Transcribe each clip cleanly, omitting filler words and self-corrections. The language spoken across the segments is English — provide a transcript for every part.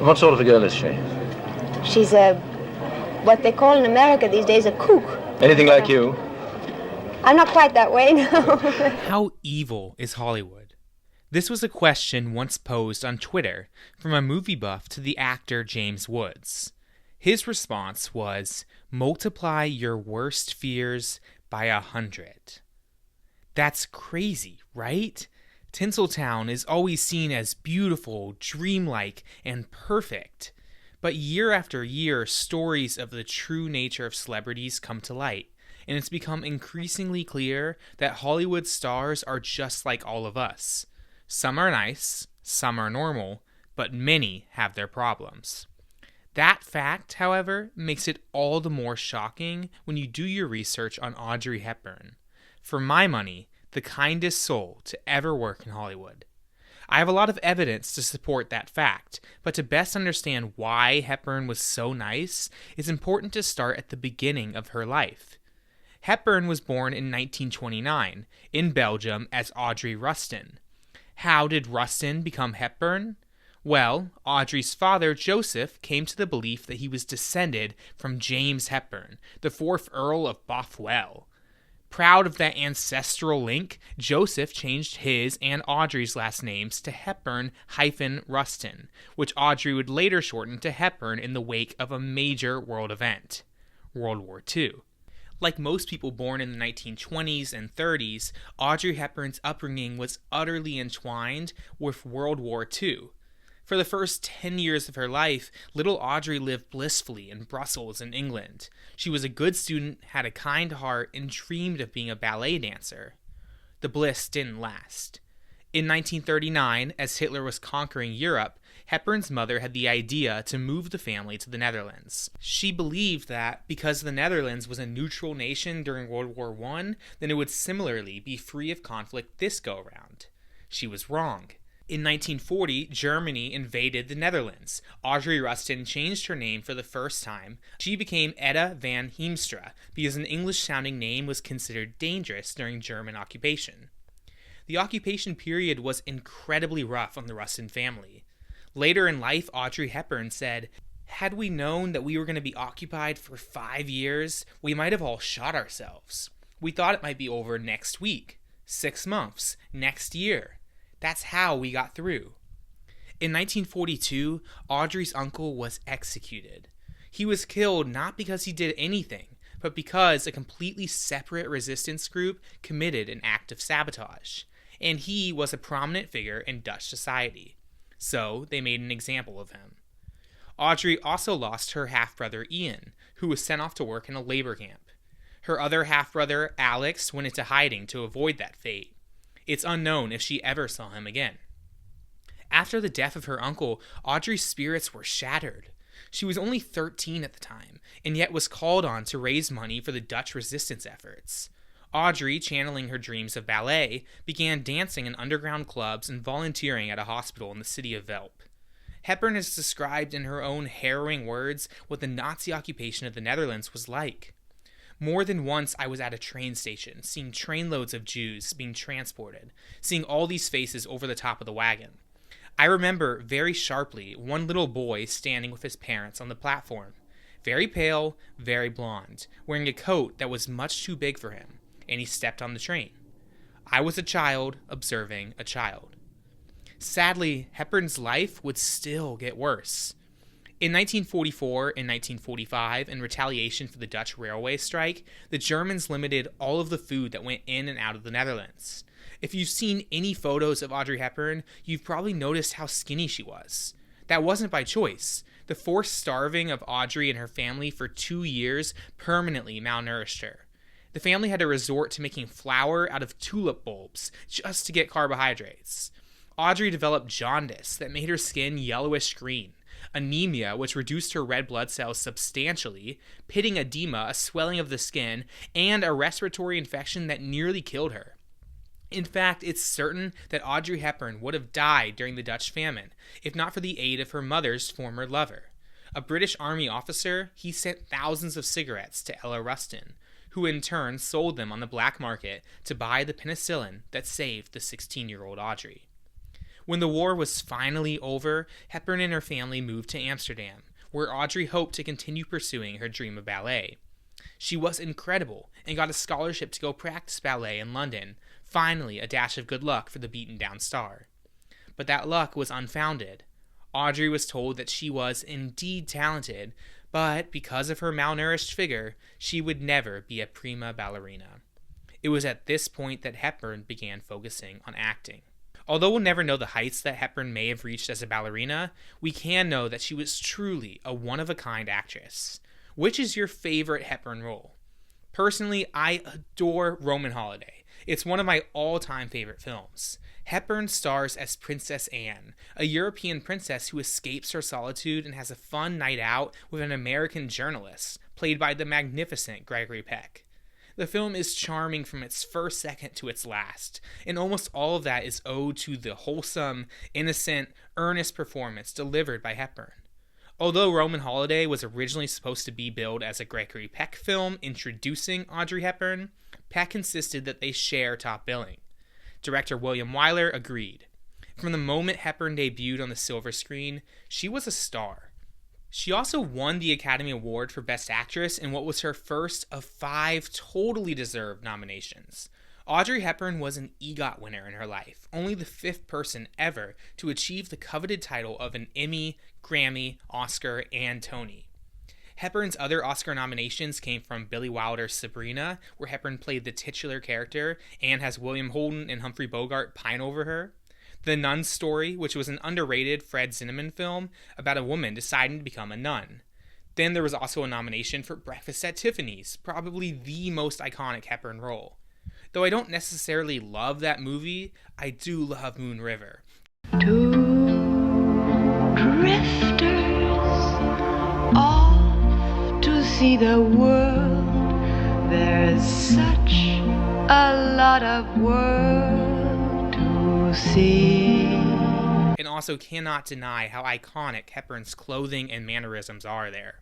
What sort of a girl is she? She's what they call in America these days, a kook. Anything like you? I'm not quite that way, no. How evil is Hollywood? This was a question once posed on Twitter from a movie buff to the actor James Woods. His response was, multiply your worst fears by 100. That's crazy, right? Tinseltown is always seen as beautiful, dreamlike, and perfect. But year after year, stories of the true nature of celebrities come to light, and it's become increasingly clear that Hollywood stars are just like all of us. Some are nice, some are normal, but many have their problems. That fact, however, makes it all the more shocking when you do your research on Audrey Hepburn. For my money, the kindest soul to ever work in Hollywood. I have a lot of evidence to support that fact, but to best understand why Hepburn was so nice, it's important to start at the beginning of her life. Hepburn was born in 1929 in Belgium as Audrey Rustin. How did Rustin become Hepburn? Well, Audrey's father, Joseph, came to the belief that he was descended from James Hepburn, the 4th Earl of Bothwell. Proud of that ancestral link, Joseph changed his and Audrey's last names to Hepburn-Rustin, which Audrey would later shorten to Hepburn in the wake of a major world event, World War II. Like most people born in the 1920s and 30s, Audrey Hepburn's upbringing was utterly entwined with World War II. For the first 10 years of her life, little Audrey lived blissfully in Brussels in England. She was a good student, had a kind heart, and dreamed of being a ballet dancer. The bliss didn't last. In 1939, as Hitler was conquering Europe, Hepburn's mother had the idea to move the family to the Netherlands. She believed that because the Netherlands was a neutral nation during World War I, then it would similarly be free of conflict this go-around. She was wrong. In 1940, Germany invaded the Netherlands. Audrey Rustin changed her name for the first time. She became Etta van Heemstra because an English-sounding name was considered dangerous during German occupation. The occupation period was incredibly rough on the Rustin family. Later in life, Audrey Hepburn said, "Had we known that we were going to be occupied for 5 years, we might have all shot ourselves. We thought it might be over next week, 6 months, next year. That's how we got through." In 1942, Audrey's uncle was executed. He was killed not because he did anything, but because a completely separate resistance group committed an act of sabotage. And he was a prominent figure in Dutch society. So they made an example of him. Audrey also lost her half-brother Ian, who was sent off to work in a labor camp. Her other half-brother, Alex, went into hiding to avoid that fate. It's unknown if she ever saw him again. After the death of her uncle, Audrey's spirits were shattered. She was only 13 at the time, and yet was called on to raise money for the Dutch resistance efforts. Audrey, channeling her dreams of ballet, began dancing in underground clubs and volunteering at a hospital in the city of Velp. Hepburn has described in her own harrowing words what the Nazi occupation of the Netherlands was like. More than once I was at a train station, seeing trainloads of Jews being transported, seeing all these faces over the top of the wagon. I remember very sharply one little boy standing with his parents on the platform, very pale, very blonde, wearing a coat that was much too big for him, and he stepped on the train. I was a child observing a child. Sadly, Hepburn's life would still get worse. In 1944 and 1945, in retaliation for the Dutch railway strike, the Germans limited all of the food that went in and out of the Netherlands. If you've seen any photos of Audrey Hepburn, you've probably noticed how skinny she was. That wasn't by choice. The forced starving of Audrey and her family for 2 years permanently malnourished her. The family had to resort to making flour out of tulip bulbs just to get carbohydrates. Audrey developed jaundice that made her skin yellowish green, anemia, which reduced her red blood cells substantially, pitting edema, a swelling of the skin, and a respiratory infection that nearly killed her. In fact, it's certain that Audrey Hepburn would have died during the Dutch famine, if not for the aid of her mother's former lover. A British Army officer, he sent thousands of cigarettes to Ella Rustin, who in turn sold them on the black market to buy the penicillin that saved the 16-year-old Audrey. When the war was finally over, Hepburn and her family moved to Amsterdam, where Audrey hoped to continue pursuing her dream of ballet. She was incredible and got a scholarship to go practice ballet in London, finally a dash of good luck for the beaten-down star. But that luck was unfounded. Audrey was told that she was indeed talented, but because of her malnourished figure, she would never be a prima ballerina. It was at this point that Hepburn began focusing on acting. Although we'll never know the heights that Hepburn may have reached as a ballerina, we can know that she was truly a one-of-a-kind actress. Which is your favorite Hepburn role? Personally, I adore Roman Holiday. It's one of my all-time favorite films. Hepburn stars as Princess Anne, a European princess who escapes her solitude and has a fun night out with an American journalist, played by the magnificent Gregory Peck. The film is charming from its first second to its last, and almost all of that is owed to the wholesome, innocent, earnest performance delivered by Hepburn. Although Roman Holiday was originally supposed to be billed as a Gregory Peck film introducing Audrey Hepburn, Peck insisted that they share top billing. Director William Wyler agreed. From the moment Hepburn debuted on the silver screen, she was a star. She also won the Academy Award for Best Actress in what was her first of 5 totally deserved nominations. Audrey Hepburn was an EGOT winner in her life, only the 5th person ever to achieve the coveted title of an Emmy, Grammy, Oscar, and Tony. Hepburn's other Oscar nominations came from Billy Wilder's Sabrina, where Hepburn played the titular character and has William Holden and Humphrey Bogart pine over her. The Nun's Story, which was an underrated Fred Zinnemann film about a woman deciding to become a nun. Then there was also a nomination for Breakfast at Tiffany's, probably the most iconic Hepburn role. Though I don't necessarily love that movie, I do love Moon River. Two drifters off to see the world. There's such a lot of world to see. And also cannot deny how iconic Hepburn's clothing and mannerisms are there.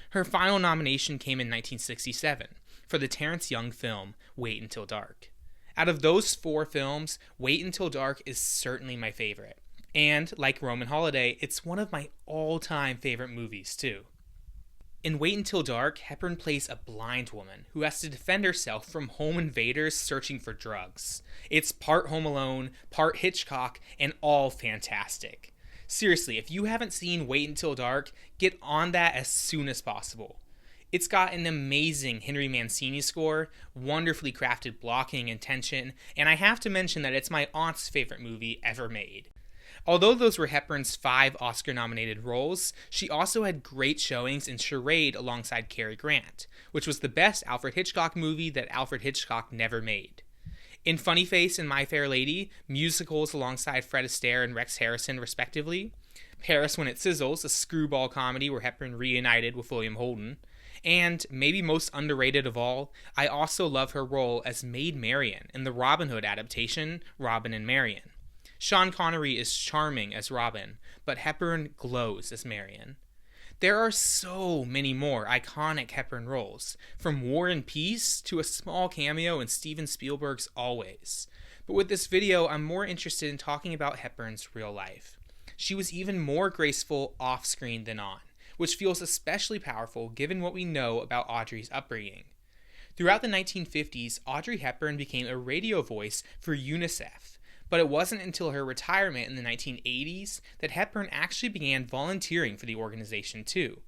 Her final nomination came in 1967 for the Terrence Young film Wait Until Dark. Out of those 4 films, Wait Until Dark is certainly my favorite. And, like Roman Holiday, it's one of my all-time favorite movies, too. In Wait Until Dark, Hepburn plays a blind woman who has to defend herself from home invaders searching for drugs. It's part Home Alone, part Hitchcock, and all fantastic. Seriously, if you haven't seen Wait Until Dark, get on that as soon as possible. It's got an amazing Henry Mancini score, wonderfully crafted blocking and tension, and I have to mention that it's my aunt's favorite movie ever made. Although those were Hepburn's 5 Oscar-nominated roles, she also had great showings in Charade alongside Cary Grant, which was the best Alfred Hitchcock movie that Alfred Hitchcock never made. In Funny Face and My Fair Lady, musicals alongside Fred Astaire and Rex Harrison respectively, Paris When It Sizzles, a screwball comedy where Hepburn reunited with William Holden, and, maybe most underrated of all, I also love her role as Maid Marian in the Robin Hood adaptation, Robin and Marian. Sean Connery is charming as Robin, but Hepburn glows as Marian. There are so many more iconic Hepburn roles, from War and Peace to a small cameo in Steven Spielberg's Always. But with this video, I'm more interested in talking about Hepburn's real life. She was even more graceful off-screen than on, which feels especially powerful given what we know about Audrey's upbringing. Throughout the 1950s, Audrey Hepburn became a radio voice for UNICEF, but it wasn't until her retirement in the 1980s that Hepburn actually began volunteering for the organization too.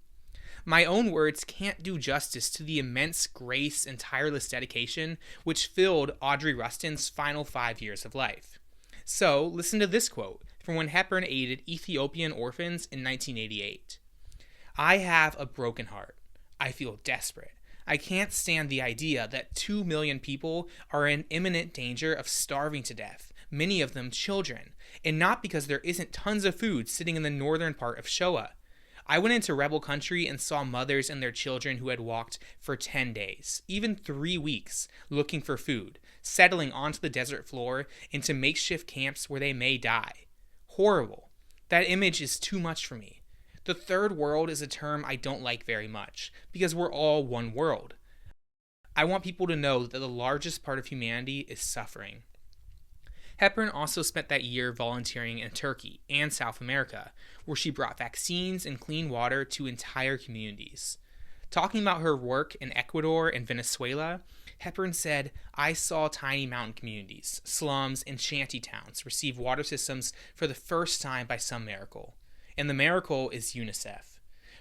My own words can't do justice to the immense grace and tireless dedication which filled Audrey Rustin's final 5 years of life. So, listen to this quote from when Hepburn aided Ethiopian orphans in 1988. "I have a broken heart. I feel desperate. I can't stand the idea that 2 million people are in imminent danger of starving to death, many of them children, and not because there isn't tons of food sitting in the northern part of Shoa. I went into rebel country and saw mothers and their children who had walked for 10 days, even 3 weeks, looking for food, settling onto the desert floor into makeshift camps where they may die. Horrible. That image is too much for me. The third world is a term I don't like very much, because we're all one world. I want people to know that the largest part of humanity is suffering." Hepburn also spent that year volunteering in Turkey and South America, where she brought vaccines and clean water to entire communities. Talking about her work in Ecuador and Venezuela, Hepburn said, "I saw tiny mountain communities, slums, and shanty towns receive water systems for the first time by some miracle. And the miracle is UNICEF."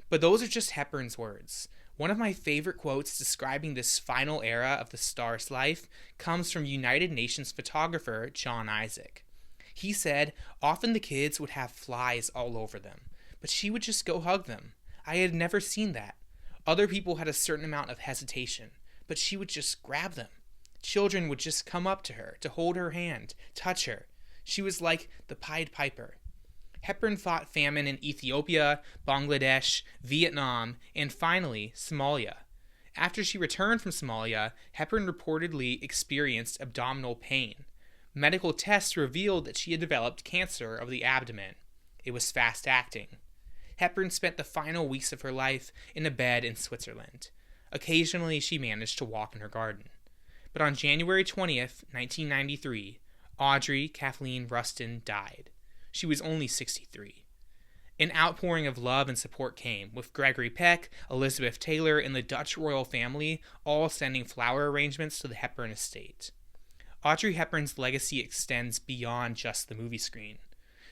But those are just Hepburn's words. One of my favorite quotes describing this final era of the star's life comes from United Nations photographer John Isaac. He said, "Often the kids would have flies all over them, but she would just go hug them. I had never seen that. Other people had a certain amount of hesitation, but she would just grab them. Children would just come up to her to hold her hand, touch her. She was like the Pied Piper." Hepburn fought famine in Ethiopia, Bangladesh, Vietnam, and finally, Somalia. After she returned from Somalia, Hepburn reportedly experienced abdominal pain. Medical tests revealed that she had developed cancer of the abdomen. It was fast-acting. Hepburn spent the final weeks of her life in a bed in Switzerland. Occasionally, she managed to walk in her garden. But on January 20th, 1993, Audrey Kathleen Rustin died. She was only 63. An outpouring of love and support came, with Gregory Peck, Elizabeth Taylor, and the Dutch royal family all sending flower arrangements to the Hepburn estate. Audrey Hepburn's legacy extends beyond just the movie screen.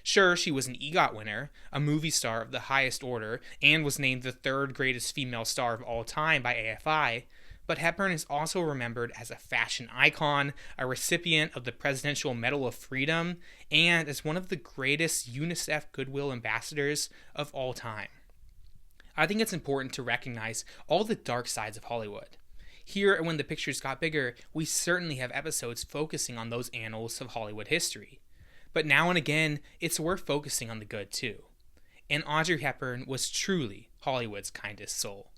Sure, she was an EGOT winner, a movie star of the highest order, and was named the third greatest female star of all time by AFI, but Hepburn is also remembered as a fashion icon, a recipient of the Presidential Medal of Freedom, and as one of the greatest UNICEF goodwill ambassadors of all time. I think it's important to recognize all the dark sides of Hollywood. Here at When the Pictures Got Bigger, we certainly have episodes focusing on those annals of Hollywood history. But now and again, it's worth focusing on the good too. And Audrey Hepburn was truly Hollywood's kindest soul.